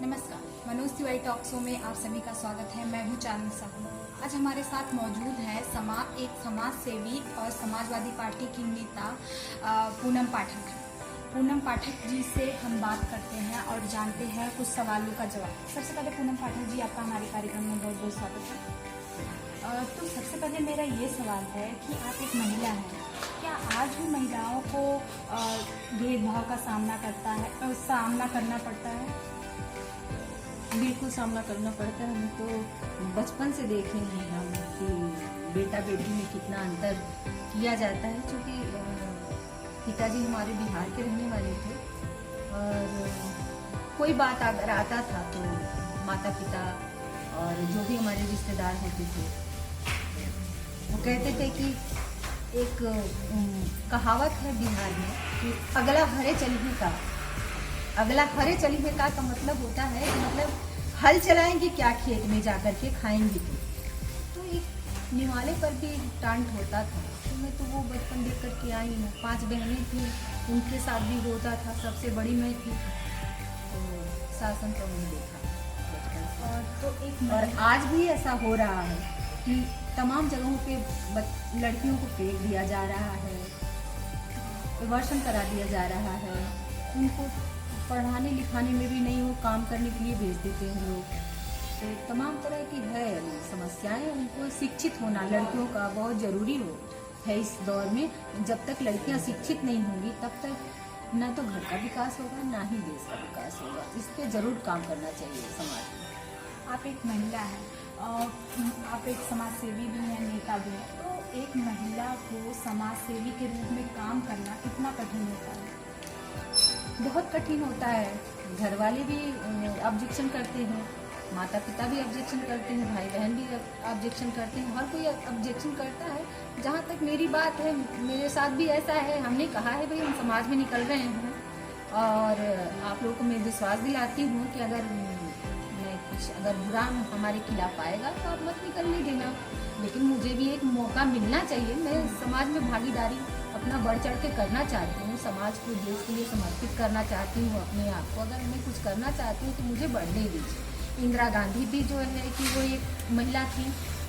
नमस्कार, Manoj Tiwari talk show में आप सभी का स्वागत है। मैं हूं चांदनी साहू। आज हमारे साथ मौजूद है एक समाज सेवी और समाजवादी पार्टी की नेता पूनम पाठक। पूनम पाठक जी से हम बात करते हैं और जानते हैं कुछ सवालों का जवाब। सबसे पहले पूनम पाठक जी, आपका हमारे कार्यक्रम में बहुत बहुत स्वागत है। तो सबसे पहले मेरा ये सवाल है कि आप एक महिला हैं, क्या आज भी महिलाओं को भेदभाव का सामना करना पड़ता है? बिल्कुल सामना करना पड़ता है। हम तो बचपन से देखे हैं हम कि बेटा बेटी में कितना अंतर किया जाता है। क्योंकि पिताजी हमारे बिहार के रहने वाले थे और कोई बात अगर आता था तो माता पिता और जो भी हमारे रिश्तेदार होते थे वो कहते थे कि एक कहावत है बिहार में कि अगला हरे चलिए का मतलब होता है कि मतलब हल चलाएंगे क्या खेत में जाकर के खाएंगे। तो एक निवाले पर भी टांट होता था। तो मैं तो वो बचपन देख करके आई हूँ। 5 बहनें थी, उनके साथ भी होता था। सबसे बड़ी मैं थी, तो शासन तो नहीं देखा बचपन से। और आज भी ऐसा हो रहा है कि तमाम जगहों पे लड़कियों को फेंक दिया जा रहा है, वर्षण करा दिया जा रहा है। उनको पढ़ाने लिखाने में भी नहीं, वो काम करने के लिए भेज देते हैं लोग। तो तमाम तरह की है समस्याएं। उनको शिक्षित होना लड़कियों का बहुत ज़रूरी है इस दौर में। जब तक लड़कियां शिक्षित नहीं होंगी तब तक ना तो घर का विकास होगा ना ही देश का विकास होगा। इस पर ज़रूर काम करना चाहिए समाज में। आप एक महिला हैं और आप एक समाज सेवी भी हैं, नेता भी हैं। तो एक महिला को समाज सेवी के रूप में काम करना कितना कठिन होता है? बहुत कठिन होता है। घर वाले भी ऑब्जेक्शन करते हैं, माता पिता भी ऑब्जेक्शन करते हैं, भाई बहन भी ऑब्जेक्शन करते हैं, हर कोई ऑब्जेक्शन करता है। जहाँ तक मेरी बात है, मेरे साथ भी ऐसा है। हमने कहा है भाई हम समाज में निकल रहे हैं और आप लोगों को मैं विश्वास दिलाती हूँ कि अगर बुरा हमारे खिलाफ आएगा तो आप मत निकलने देना। लेकिन मुझे भी एक मौका मिलना चाहिए। मैं समाज में भागीदारी अपना बढ़ चढ़ के करना चाहती हूँ। समाज को, देश के लिए समर्पित करना चाहती हूँ अपने आप को। अगर मैं कुछ करना चाहती हूँ तो मुझे बढ़ने दीजिए। इंदिरा गांधी भी जो है कि वो एक महिला थी,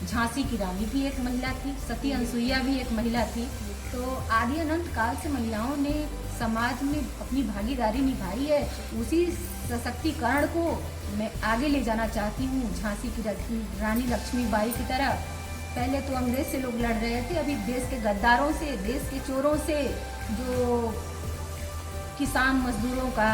झांसी की रानी भी एक महिला थी, सती अनसुईया भी एक महिला थी। तो आदि अनंत काल से महिलाओं ने समाज में अपनी भागीदारी निभाई है। उसी सशक्तिकरण को मैं आगे ले जाना चाहती हूँ, झांसी की रानी लक्ष्मीबाई की तरह। पहले तो अंग्रेज से लोग लड़ रहे थे, अभी देश के गद्दारों से, देश के चोरों से, जो किसान मजदूरों का,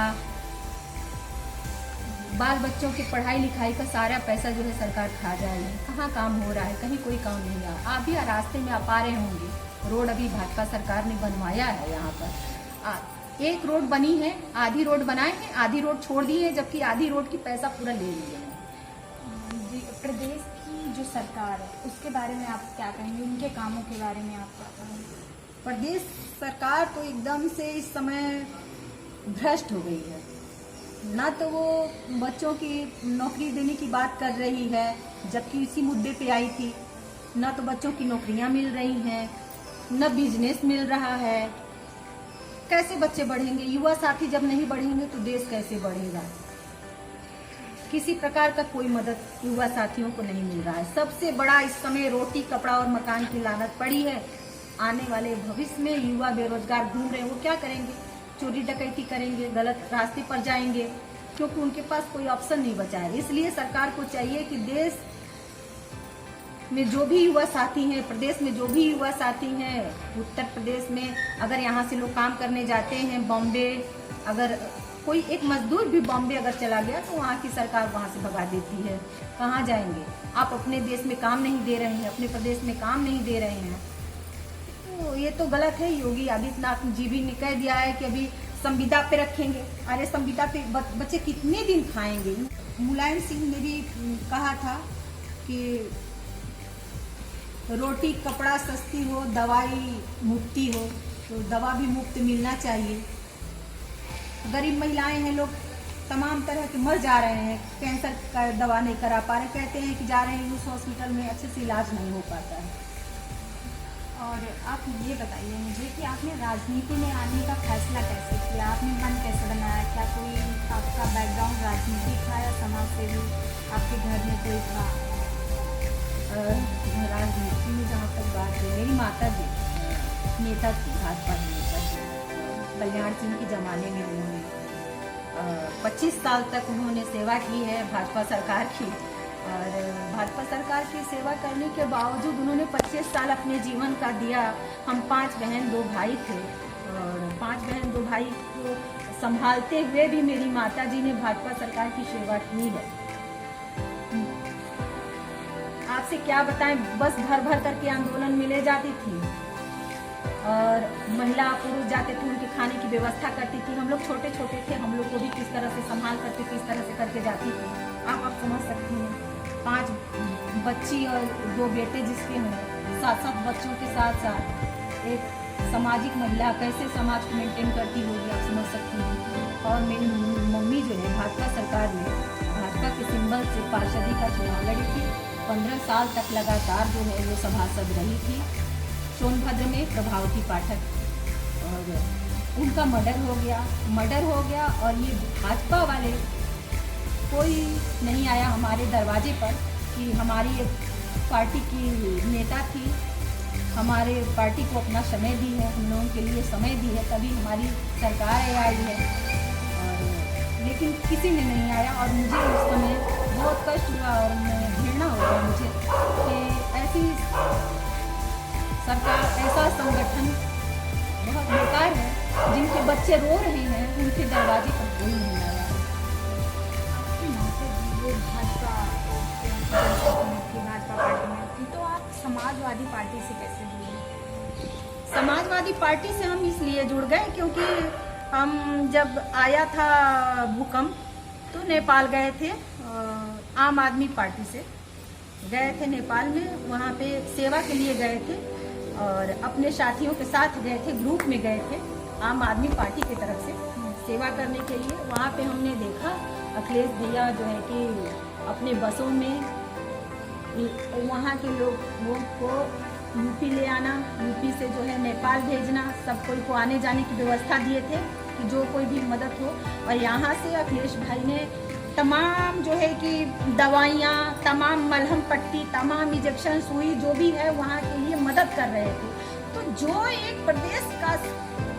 बाल बच्चों की पढ़ाई लिखाई का सारा पैसा जो है सरकार खा जा रही है। कहाँ काम हो रहा है? कहीं कोई काम नहीं है। आप भी रास्ते में आप आ रहे होंगे। रोड अभी भाजपा सरकार ने बनवाया है। यहाँ पर एक रोड बनी है, आधी रोड बनाए हैं, आधी रोड छोड़ दी है, जबकि आधी रोड की पैसा पूरा ले लिए हैं। प्रदेश की जो सरकार है उसके बारे में आप क्या कहेंगे? उनके कामों के बारे में आप क्या कहेंगे? प्रदेश सरकार तो एकदम से इस समय भ्रष्ट हो गई है। ना तो वो बच्चों की नौकरी देने की बात कर रही है, जबकि इसी मुद्दे पे आई थी। ना तो बच्चों की नौकरियां मिल रही हैं, न बिजनेस मिल रहा है। कैसे बच्चे बढ़ेंगे? युवा साथी जब नहीं बढ़ेंगे तो देश कैसे बढ़ेगा? किसी प्रकार का कोई मदद युवा साथियों को नहीं मिल रहा है। सबसे बड़ा इस समय रोटी, कपड़ा और मकान की लागत पड़ी है। आने वाले भविष्य में युवा बेरोजगार घूम रहे हैं, वो क्या करेंगे? चोरी डकैती करेंगे, गलत रास्ते पर जाएंगे, क्योंकि उनके पास कोई ऑप्शन नहीं बचा है। इसलिए सरकार को चाहिए कि देश में जो भी युवा साथी हैं, प्रदेश में जो भी युवा साथी हैं, उत्तर प्रदेश में अगर यहाँ से लोग काम करने जाते हैं बॉम्बे, अगर कोई एक मजदूर भी बॉम्बे अगर चला गया तो वहाँ की सरकार वहाँ से भगा देती है। कहाँ जाएंगे? आप अपने देश में काम नहीं दे रहे हैं, अपने प्रदेश में काम नहीं दे रहे हैं, तो ये तो गलत है। योगी आदित्यनाथ जी भी ने कह दिया है कि अभी संविदा पे रखेंगे। अरे संविदा पे बच्चे कितने दिन खाएंगे? मुलायम सिंह ने भी कहा था कि रोटी कपड़ा सस्ती हो, दवाई मुफ्ती हो, तो दवा भी मुफ्त मिलना चाहिए। गरीब महिलाएं हैं, लोग तमाम तरह के मर जा रहे हैं, कैंसर का दवा नहीं करा पा रहे, कहते हैं कि जा रहे हैं उस हॉस्पिटल में अच्छे से इलाज नहीं हो पाता है। और आप ये बताइए मुझे कि आपने राजनीति में आने का फैसला कैसे किया, आपने मन कैसे बनाया? क्या कोई आपका बैकग्राउंड राजनीति था या समाज सेवी आपके घर में कोई था? राजनीति में जहाँ तक बात है, मेरी माता जी नेता थी, भाजपा की नेता थी। कल्याण सिंह के ज़माने में उन्होंने 25 साल तक उन्होंने सेवा की है भाजपा सरकार की। और भाजपा सरकार की सेवा करने के बावजूद उन्होंने 25 साल अपने जीवन का दिया। हम 5 बहन 2 भाई थे और 5 बहन 2 भाई को संभालते हुए भी मेरी माता जी ने भाजपा सरकार की सेवा की है। आपसे क्या बताएं, बस भर भर करके आंदोलन में ले जाती थी और महिला पुरुष जाते थे, उनके खाने की व्यवस्था करती थी। हम लोग छोटे छोटे थे, हम लोग को भी किस तरह से संभाल करके किस तरह से करके जाती थी आप समझ सकती हैं। 5 बच्ची और 2 बेटे जिसके हैं, 7-7 बच्चों के साथ साथ एक सामाजिक महिला कैसे समाज को मेंटेन करती होगी आप समझ सकती हैं। और मेरी मम्मी जो है भाजपा सरकार में भाजपा के सिंबल से पार्षदी का चुनाव लड़ी थी। 15 साल तक लगातार जो है वो सभासद रही थी सोनभद्र में, प्रभावती पाठक। और उनका मर्डर हो गया और ये भाजपा वाले कोई नहीं आया हमारे दरवाजे पर कि हमारी एक पार्टी की नेता थी, हमारे पार्टी को अपना समय दी है, हम लोगों के लिए समय दी है, तभी हमारी सरकार आई है। और लेकिन किसी ने नहीं आया और मुझे उस समय बहुत कष्ट हुआ और घृणा हो गया मुझे कि ऐसी सरकार, ऐसा संगठन बहुत बेकार है। जिनके बच्चे रो रहे हैं उनके दरवाजे पर कोई नहीं आया। भाजपा पार्टी में थी, तो आप समाजवादी पार्टी से कैसे जुड़े? समाजवादी पार्टी से हम इसलिए जुड़ गए क्योंकि हम जब आया था भूकंप तो नेपाल गए थे, आम आदमी पार्टी से गए थे नेपाल में, वहाँ पे सेवा के लिए गए थे और अपने साथियों के साथ गए थे, ग्रुप में गए थे आम आदमी पार्टी की तरफ से सेवा करने के लिए। वहाँ पे हमने देखा अखिलेश भैया जो है कि अपने बसों में वहाँ के लोगों को यूपी ले आना, यूपी से जो है नेपाल भेजना, सब कोई को आने जाने की व्यवस्था दिए थे कि जो कोई भी मदद हो। और यहाँ से अखिलेश भाई ने तमाम जो है कि दवाइयाँ, तमाम मलहम पट्टी, तमाम इंजेक्शन, सुई जो भी है वहाँ के लिए मदद कर रहे थे। तो जो एक प्रदेश का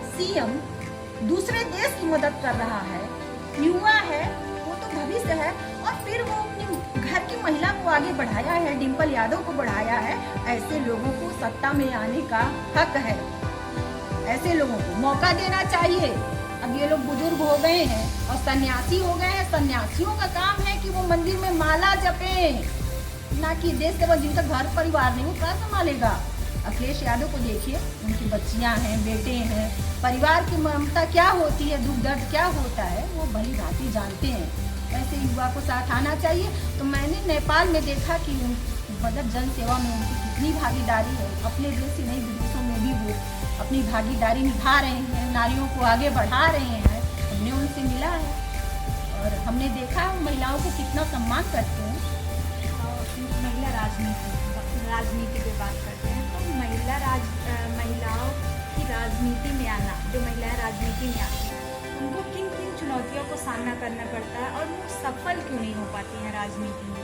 सीएम दूसरे देश की मदद कर रहा है, युवा है, वो तो भविष्य है। और फिर वो अपनी घर की महिला को आगे बढ़ाया है, डिम्पल यादव को बढ़ाया है। ऐसे लोगों को सत्ता में आने का हक है, ऐसे लोगों को मौका देना चाहिए। अब ये लोग बुजुर्ग हो गए हैं और सन्यासी हो गए हैं। सन्यासियों का काम है कि वो मंदिर में माला जपे, ना कि देश सेवा। जिनका घर परिवार नहीं वो क्या संभालेगा? अखिलेश यादव को देखिए, उनकी बच्चियां हैं, बेटे हैं, परिवार की ममता क्या होती है, दुख दर्द क्या होता है, वो भली भांति जानते हैं। ऐसे युवा को साथ आना चाहिए। तो मैंने नेपाल में देखा कि मतलब जन सेवा में उनकी कितनी भागीदारी है। अपने देश से नहीं विदेशों में भी वो अपनी भागीदारी निभा रहे हैं, नारियों को आगे बढ़ा रहे हैं। हमने उनसे मिला है और हमने देखा महिलाओं को कितना सम्मान करते हैं। महिला राजनीति पे बात करते हैं, तो महिलाओं की राजनीति में आना, जो महिलाएं राजनीति में आती हैं, उनको किन किन चुनौतियों को सामना करना पड़ता है और वो सफल क्यों नहीं हो पाती हैं राजनीति में?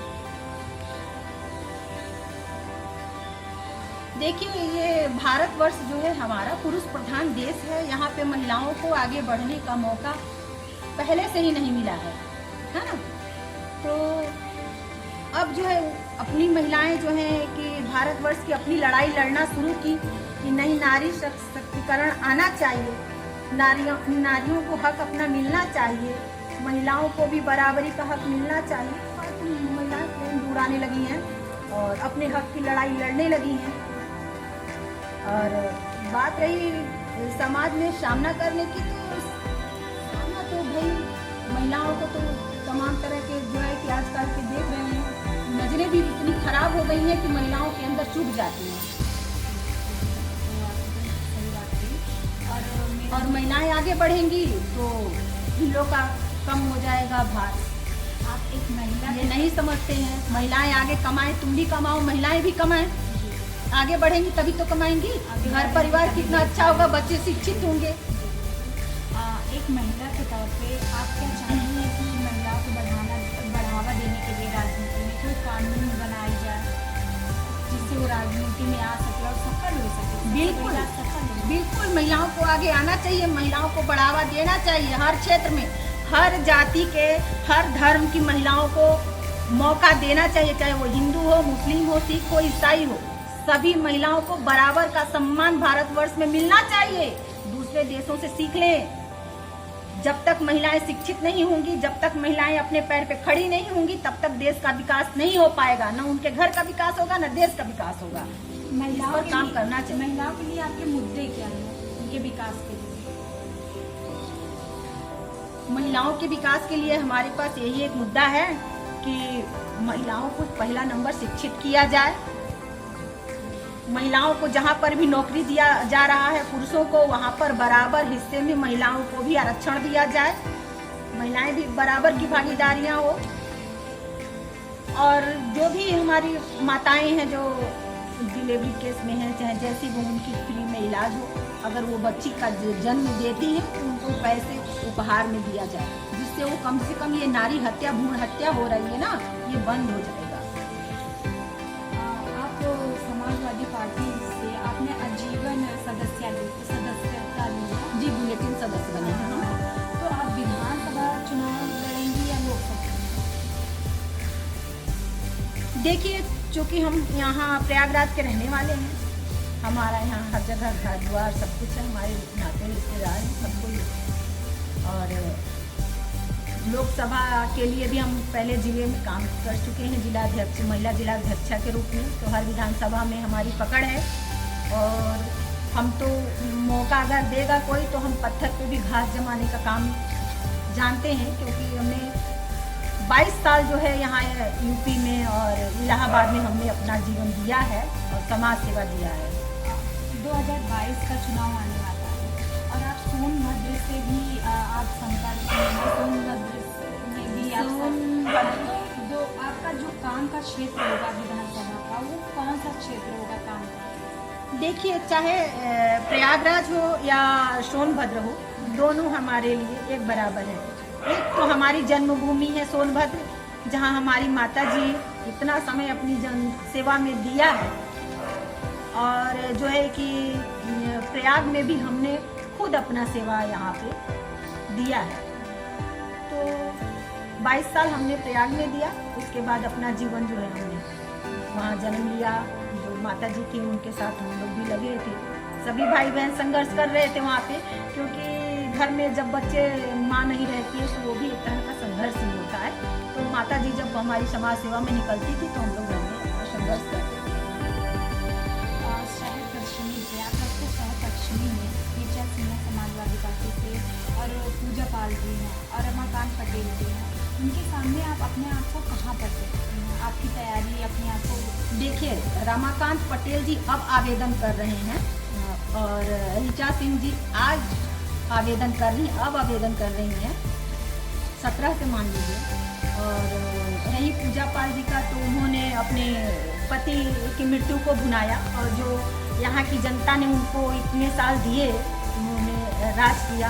देखिए, ये भारतवर्ष जो है हमारा पुरुष प्रधान देश है। यहाँ पे महिलाओं को आगे बढ़ने का मौका पहले से ही नहीं मिला है ना। तो अब जो है अपनी महिलाएं जो है कि भारतवर्ष की अपनी लड़ाई लड़ना शुरू की कि नहीं, नारी सशक्तिकरण आना चाहिए, नारियों को हक अपना मिलना चाहिए, महिलाओं को भी बराबरी का हक मिलना चाहिए। और महिलाएं ट्रेन उड़ाने लगी हैं और अपने हक की लड़ाई लड़ने लगी हैं। और बात रही समाज में सामना करने की, तो सामना तो भाई महिलाओं को तो तमाम तरह के जो है कि आजकल के देख रहे हैं, नजरें भी इतनी खराब हो गई हैं कि महिलाओं के अंदर चुभ जाती हैं। और महिलाएं आगे बढ़ेंगी तो ढीलों का कम हो जाएगा भार। आप एक महिला ये नहीं समझते हैं, महिलाएं आगे कमाएं, तुम भी कमाओ, महिलाएं भी कमाएं। आगे बढ़ेंगी तभी तो कमाएंगी। घर परिवार कितना अच्छा होगा, बच्चे शिक्षित होंगे। एक महिला के तौर पे आप क्या चाहेंगे कि महिलाओं को बढ़ावा देने के लिए राजनीति में कोई कानून बनाई जाए जिससे वो राजनीति में आ सके और सफल हो सके? बिल्कुल सफल हो। बिल्कुल, महिलाओं को आगे आना चाहिए, महिलाओं को बढ़ावा देना चाहिए। हर क्षेत्र में, हर जाति के, हर धर्म की महिलाओं को मौका देना चाहिए, चाहे वो हिंदू हो, मुस्लिम हो, सिख हो, ईसाई हो। सभी महिलाओं को बराबर का सम्मान भारतवर्ष में मिलना चाहिए। दूसरे देशों से सीख लें। जब तक महिलाएं शिक्षित नहीं होंगी, जब तक महिलाएं अपने पैर पे खड़ी नहीं होंगी, तब तक देश का विकास नहीं हो पाएगा। न उनके घर का विकास होगा, न देश का विकास होगा। महिलाओं पर के काम लिए- करना चाहिए। महिलाओं के लिए आपके मुद्दे क्या हैं उनके विकास के लिए? महिलाओं के विकास के लिए हमारे पास यही एक मुद्दा है कि महिलाओं को पहला नंबर शिक्षित किया जाए। महिलाओं को जहाँ पर भी नौकरी दिया जा रहा है पुरुषों को, वहाँ पर बराबर हिस्से में महिलाओं को भी आरक्षण दिया जाए। महिलाएं भी बराबर की भागीदारियां हो। और जो भी हमारी माताएं हैं जो डिलीवरी केस में हैं, चाहे जैसी वो उनकी फ्री में इलाज हो, अगर वो बच्ची का जन्म देती है तो उनको पैसे उपहार में दिया जाए, जिससे वो कम से कम ये नारी हत्या, भ्रूण हत्या हो रही है ना, ये बंद हो जाएगा। आप समाजवादी पार्टी से आपने आजीवन सदस्यता ली है। जी, बुलेटिन सदस्य बने हैं हम। तो आप विधानसभा चुनाव लड़ेंगी या लोकसभा? देखिए, चूंकि हम यहाँ प्रयागराज के रहने वाले हैं, हमारा यहाँ हर जगह घर द्वार सब कुछ है, हमारे नाते रिश्तेदार हैं सब कोई। और लोकसभा के लिए भी हम पहले जिले में काम कर चुके हैं, जिलाध्यक्ष, महिला जिलाध्यक्षा के रूप में। तो हर विधानसभा में हमारी पकड़ है। और हम तो मौका अगर देगा कोई तो हम पत्थर पे भी घास जमाने का काम जानते हैं, क्योंकि हमने 22 साल जो है यहाँ यूपी में और इलाहाबाद में हमने अपना जीवन दिया है और समाज सेवा दिया है। 2022 का चुनाव आने वाला है और आप सोनभद्र से भी आप संपर्क में, सोनभद्र में भी आप जो आपका जो काम का क्षेत्र होगा विधानसभा का, वो कौन सा क्षेत्र होगा काम का? देखिए, चाहे प्रयागराज हो या सोनभद्र हो, दोनों हमारे लिए एक बराबर है। एक तो हमारी जन्मभूमि है सोनभद्र, जहाँ हमारी माता जी इतना समय अपनी जन सेवा में दिया है। और जो है कि प्रयाग में भी हमने खुद अपना सेवा यहाँ पे दिया है। तो 22 साल हमने प्रयाग में दिया। उसके बाद अपना जीवन जो है हमने वहाँ जन्म लिया। जो माता जी थी उनके साथ हम लोग भी लगे थे। सभी भाई बहन संघर्ष कर रहे थे वहाँ पे, क्योंकि घर में जब बच्चे माँ नहीं रहती है तो वो भी एक तरह का संघर्ष ही होता है। तो माता जी जब हमारी समाज सेवा में निकलती थी तो हम लोग घर में संघर्ष करते थे। प्रयागराज के सहपक्षमी में नीचा सिंह समाजवादी पार्टी से और पूजा पाल जी हैं और रमाकांत पटेल जी हैं। उनके सामने आप अपने आप को कहाँ पर देखते हैं? आपकी तैयारी अपने आप को? देखिए, रमाकांत पटेल जी अब आवेदन कर रहे हैं और ऋचा सिंह जी आज आवेदन कर रही हैं, अब आवेदन कर रही हैं 17 से मान लीजिए। और रही पूजा पाल जी का, तो उन्होंने अपने पति की मृत्यु को भुनाया और जो यहाँ की जनता ने उनको इतने साल दिए, उन्होंने राज किया,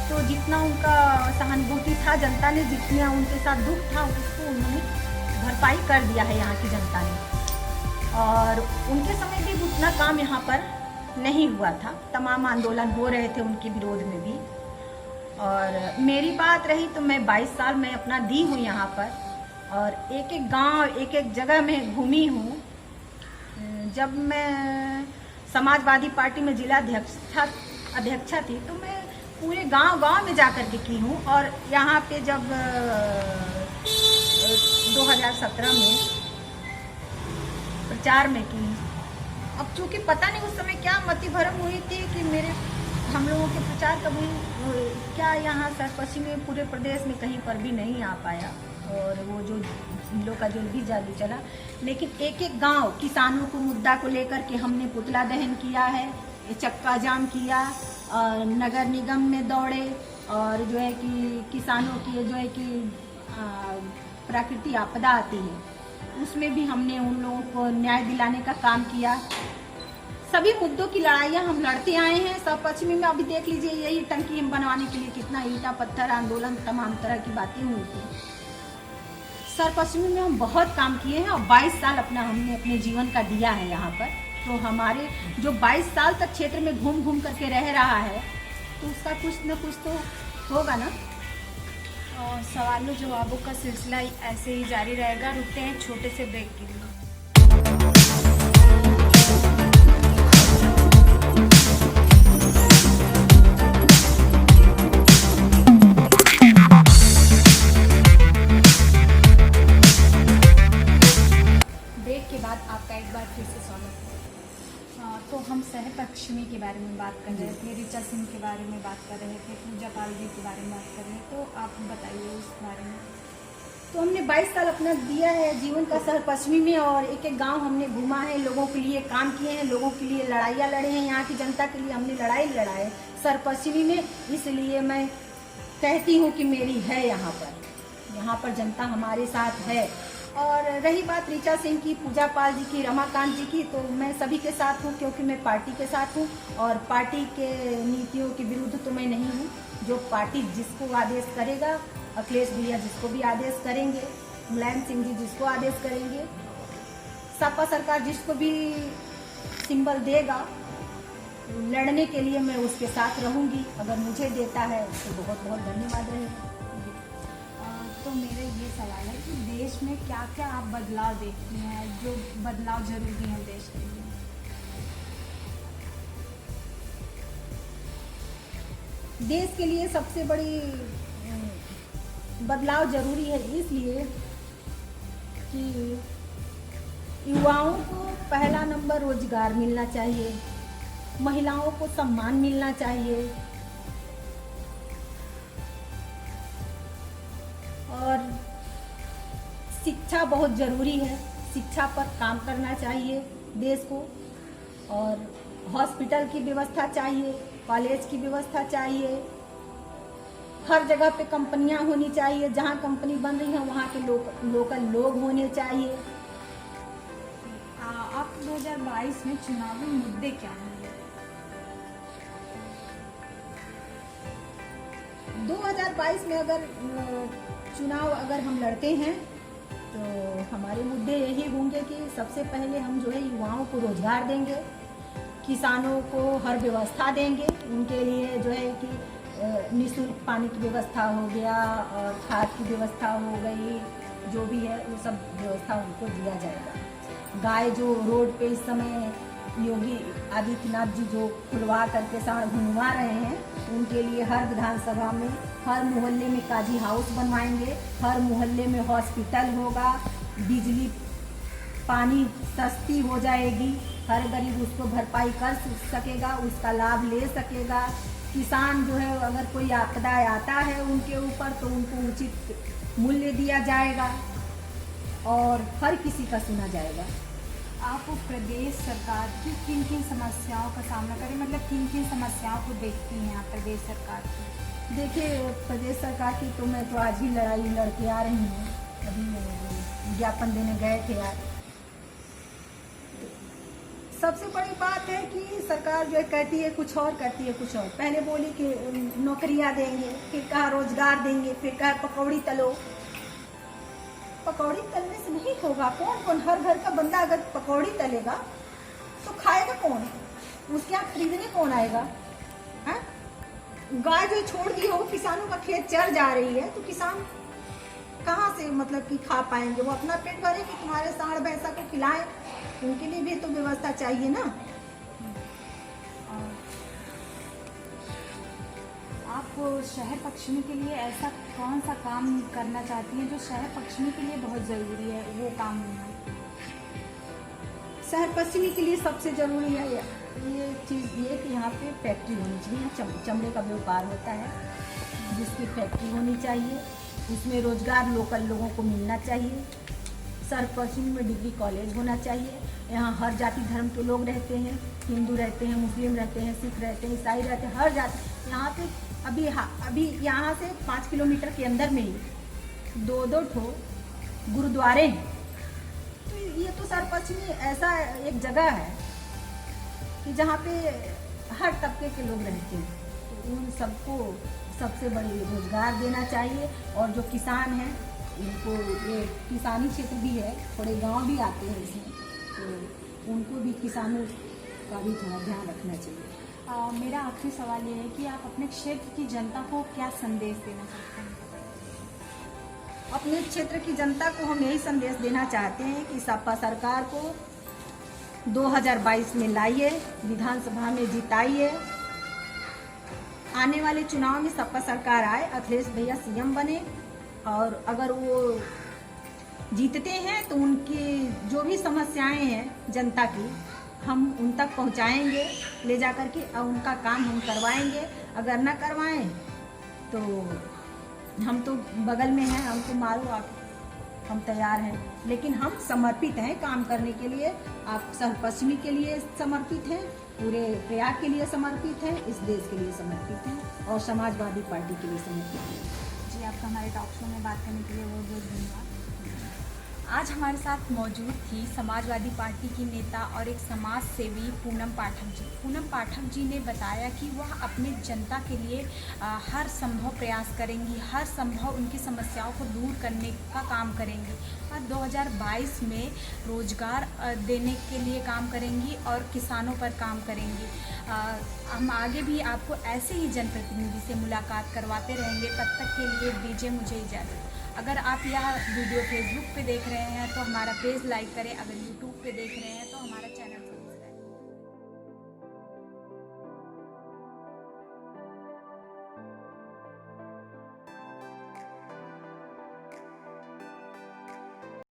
तो जितना उनका सहानुभूति था, जनता ने जितना उनके साथ दुख था उसको उन्होंने भरपाई कर दिया है यहाँ की जनता ने। और उनके समय भी उतना काम यहाँ पर नहीं हुआ था, तमाम आंदोलन हो रहे थे उनके विरोध में भी। और मेरी बात रही तो मैं 22 साल में अपना दी हूँ यहाँ पर और एक एक गांव, एक एक जगह में घूमी हूँ। जब मैं समाजवादी पार्टी में जिला अध्यक्षा थी तो मैं पूरे गांव में जाकर के की हूँ। और यहाँ पे जब 2017 में प्रचार में की, अब चूंकि पता नहीं उस समय क्या मति भरम हुई थी कि हम लोगों के प्रचार कभी क्या यहाँ सरपशी में पूरे प्रदेश में कहीं पर भी नहीं आ पाया। और वो जो लोग का जो भी जादू चला, लेकिन एक एक गांव किसानों को मुद्दा को लेकर के हमने पुतला दहन किया है, चक्का जाम किया, और नगर निगम में दौड़े, और जो है कि किसानों की जो है कि प्राकृतिक आपदा आती है उसमें भी हमने उन लोगों को न्याय दिलाने का काम किया। सभी मुद्दों की लड़ाइयाँ हम लड़ते आए हैं। सब पश्चिमी में अभी देख लीजिए, यही टंकी हम बनवाने के लिए कितना ईंटा पत्थर आंदोलन तमाम तरह की बातें हुई थी। सर पश्चिमी में हम बहुत काम किए हैं और 22 साल हमने अपने जीवन का दिया है यहाँ पर। तो हमारे जो 22 साल तक क्षेत्र में घूम घूम करके रह रहा है तो उसका कुछ न कुछ तो होगा ना। और सवालों जवाबों का सिलसिला ऐसे ही जारी रहेगा। रुकते हैं छोटे से ब्रेक के लिए। ब्रेक के बाद आपका एक बार फिर से स्वागत है। तो हम सह पश्चिमी के बारे में बात कर रहे थे, ऋचा सिंह के बारे में बात कर रहे थे, पूजा पाल जी के बारे में बात कर रहे हैं। तो आप बताइए उस बारे में। तो हमने 22 साल अपना दिया है जीवन का शहर पश्चिमी में और एक एक गांव हमने घूमा है, लोगों के लिए काम किए हैं, लोगों के लिए लड़ाइयाँ लड़े हैं, यहाँ की जनता के लिए हमने लड़ाई लड़ाए सर पश्चिमी में। इसलिए मैं कहती हूँ कि मेरी है यहाँ पर जनता हमारे साथ है। और रही बात ऋचा सिंह की, पूजा पाल जी की, रमाकांत जी की, तो मैं सभी के साथ हूँ क्योंकि मैं पार्टी के साथ हूँ और पार्टी के नीतियों के विरुद्ध तो मैं नहीं हूँ। जो पार्टी जिसको आदेश करेगा, अखिलेश भैया जिसको भी आदेश करेंगे, मुलायम सिंह जी जिसको आदेश करेंगे, सपा सरकार जिसको भी सिंबल देगा, लड़ने के लिए मैं उसके साथ रहूँगी। अगर मुझे देता है तो बहुत बहुत धन्यवाद रहेगा। तो मेरा ये सवाल है कि देश में क्या क्या आप बदलाव देखती हैं, जो बदलाव जरूरी है देश के लिए? देश के लिए सबसे बड़ी बदलाव जरूरी है इसलिए कि युवाओं को पहला नंबर रोजगार मिलना चाहिए, महिलाओं को सम्मान मिलना चाहिए और शिक्षा बहुत ज़रूरी है। शिक्षा पर काम करना चाहिए देश को और हॉस्पिटल की व्यवस्था चाहिए, कॉलेज की व्यवस्था चाहिए, हर जगह पे कंपनियां होनी चाहिए, जहां कंपनी बन रही है वहां के लोकल लोग होने चाहिए। आप 2022 में चुनावी मुद्दे क्या होंगे? 2022 में अगर चुनाव हम लड़ते हैं तो हमारे मुद्दे यही होंगे कि सबसे पहले हम जो है युवाओं को रोजगार देंगे, किसानों को हर व्यवस्था देंगे, उनके लिए जो है कि निःशुल्क पानी की व्यवस्था हो गया और खाद की व्यवस्था हो गई, जो भी है वो सब व्यवस्था उनको दिया जाएगा। गाय जो रोड पे इस समय योगी आदित्यनाथ जी जो खुलवा करके साढ़ घुमवा रहे हैं, उनके लिए हर विधानसभा में हर मोहल्ले में काजी हाउस बनवाएंगे, हर मोहल्ले में हॉस्पिटल होगा, बिजली पानी सस्ती हो जाएगी, हर गरीब उसको भरपाई कर सकेगा, उसका लाभ ले सकेगा। किसान जो है अगर कोई आपदा आता है उनके ऊपर तो उनको उचित मूल्य दिया जाएगा और हर किसी का सुना जाएगा। आप प्रदेश सरकार की किन किन समस्याओं का सामना करें, मतलब किन किन समस्याओं को देखती हैं आप प्रदेश सरकार की? देखिए प्रदेश सरकार की तो मैं तो आज ही लड़ाई लड़के आ रही हूँ, अभी ज्ञापन देने गए थे यार। सबसे बड़ी बात है कि सरकार जो है कहती है कुछ और, करती है कुछ और। पहले बोली कि नौकरियां देंगे, फिर कहा रोजगार देंगे, फिर कहा पकौड़ी तलो। पकौड़ी तलने से नहीं होगा। कौन हर घर का बंदा अगर पकौड़ी तलेगा तो खाएगा कौन? उसके यहाँ खरीदने कौन आएगा? है? गाय जो छोड़ दी हो, किसानों का खेत चर जा रही है, तो किसान कहाँ से मतलब कि खा पाएंगे? वो अपना पेट भरे कि तुम्हारे सांड भैंसा को खिलाएं, उनके लिए भी तो व्यवस्था चाहिए ना। आप शहर पश्चिमी के लिए ऐसा कौन सा काम करना चाहती हैं जो शहर पश्चिमी के लिए बहुत ज़रूरी है, वो काम होना? शहर पश्चिमी के लिए सबसे ज़रूरी है ये चीज़ ये कि यहाँ पे फैक्ट्री होनी चाहिए। चमड़े का व्यापार होता है जिसकी फैक्ट्री होनी चाहिए, उसमें रोजगार लोकल लोगों को मिलना चाहिए। शहर पश्चिमी में डिग्री कॉलेज होना चाहिए। यहाँ हर जाति धर्म के लोग रहते हैं, हिंदू रहते हैं, मुस्लिम रहते हैं, सिख रहते हैं, ईसाई रहते हैं, हर जाति। यहाँ पे अभी यहाँ से 5 किलोमीटर के अंदर में ही 2 ठो गुरुद्वारे हैं। तो ये तो शहर पश्चिमी ऐसा एक जगह है कि जहाँ पे हर तबके के लोग रहते हैं, तो उन सबको सबसे बड़ी रोजगार देना चाहिए। और जो किसान हैं इनको, ये किसानी क्षेत्र भी है, थोड़े गांव भी आते हैं इसमें, तो उनको भी किसानों का भी थोड़ा ध्यान रखना चाहिए। मेरा आखिरी सवाल ये है कि आप अपने क्षेत्र की जनता को क्या संदेश देना चाहते हैं? अपने क्षेत्र की जनता को हम यही संदेश देना चाहते हैं कि सपा सरकार को 2022 में लाइए, विधानसभा में जिताइए। आने वाले चुनाव में सपा सरकार आए, अखिलेश भैया सीएम बने, और अगर वो जीतते हैं तो उनकी जो भी समस्याएं हैं जनता की, हम उन तक पहुंचाएंगे ले जा कर के, और उनका काम हम करवाएंगे। अगर ना करवाएं तो हम तो बगल में हैं, हमको मारो आप, हम तैयार हैं। लेकिन हम समर्पित हैं काम करने के लिए। आप सर्व पश्चिमी के लिए समर्पित हैं, पूरे प्रयाग के लिए समर्पित हैं, इस देश के लिए समर्पित हैं, और समाजवादी पार्टी के लिए समर्पित हैं। जी, आपका हमारे टॉक शो में बात करने के लिए बहुत बहुत धन्यवाद। आज हमारे साथ मौजूद थी समाजवादी पार्टी की नेता और एक समाज सेवी पूनम पाठक जी। पूनम पाठक जी ने बताया कि वह अपने जनता के लिए हर संभव प्रयास करेंगी, हर संभव उनकी समस्याओं को दूर करने का काम करेंगी, और 2022 में रोजगार देने के लिए काम करेंगी और किसानों पर काम करेंगी। हम आगे भी आपको ऐसे ही जनप्रतिनिधि से मुलाकात करवाते रहेंगे। तब तक के लिए दीजिए मुझे इजाज़त। अगर आप यह वीडियो फेसबुक पे देख रहे हैं तो हमारा पेज लाइक करें, अगर यूट्यूब पे देख रहे हैं तो हमारा चैनल